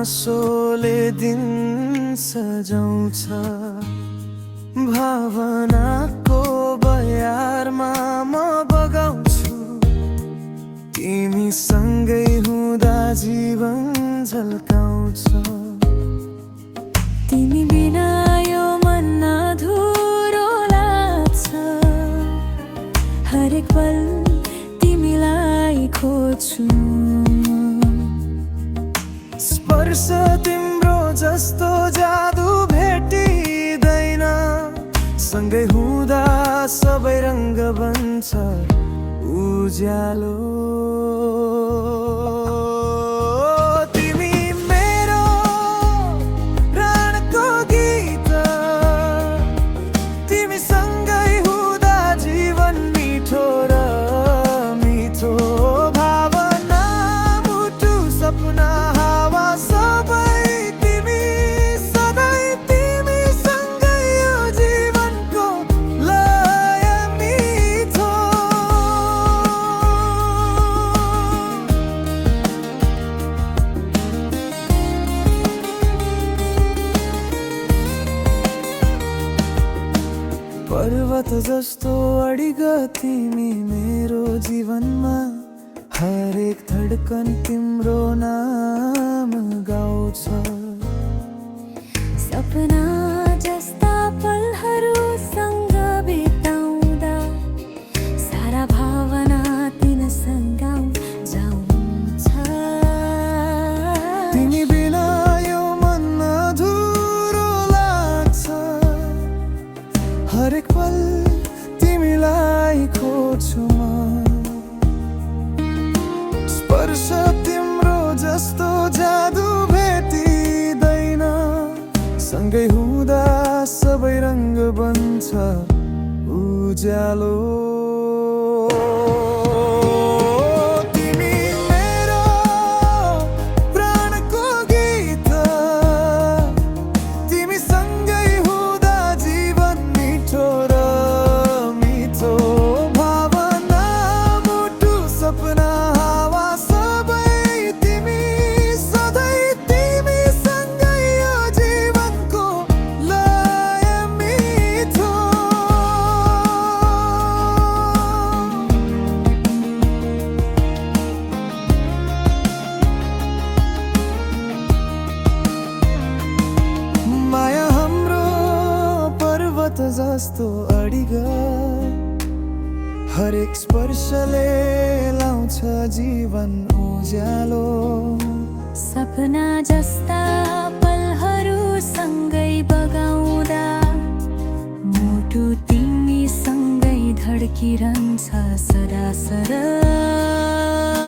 गुनासोले दिन सजाउँछ। भावनाको बयारमा म बगाउँछु। तिमी सँगै हुँदा जीवन झल्काउँछ। तिमी बिना यो मन अधुरो लाग्छ। हरेक पल तिमीलाई खोज्छु। स्पर्श तिम्रो जस्तो जादु भेटिँदैन। सँगै हुँदा सबै रङ्ग बन्छ उज्यालो। तिमी मेरो प्राणको गीत। तिमी सँगै हुँदा जीवन मिठो र मिठो। भावना मुटु सपना हावा सबै तिमी। सधैँ तिमी सँगै यो जीवनको लय मिठो। पर्वत जस्तो अडिग तिमी मेरो जीवनमा। हरेक धड्कन तिम्रो नाम गाउँछ। सपना जस्ता पलहरूसँग बिताउँदा सारा भावना तिमीसँग जाउँछ। तिमी बिना यो मन अधुरो लाग्छ। हरेक पल तिमीलाई खोज्छु म। स्पर्श तिम्रो जस्तो जादु भेटिँदैन। सँगै हुँदा सबै रङ्ग बन्छ उज्यालो। तिमी मेरो प्राणको गीत। तिमी सँगै हुँदा जीवन मिठो र मिठो। भावना मुटु सपना हावा सबै तिमी। सधैँ तिमी सँगै यो जीवनको लय मिठो। माया हाम्रो पर्वत जस्तो अडिग। हरेक स्पर्शले लाउँछ जीवन उज्यालो। सपना जस्ता पलहरू सँगै बगाउँदा मुटु तिमी सँगै धड्किरहन्छ सदा सदा।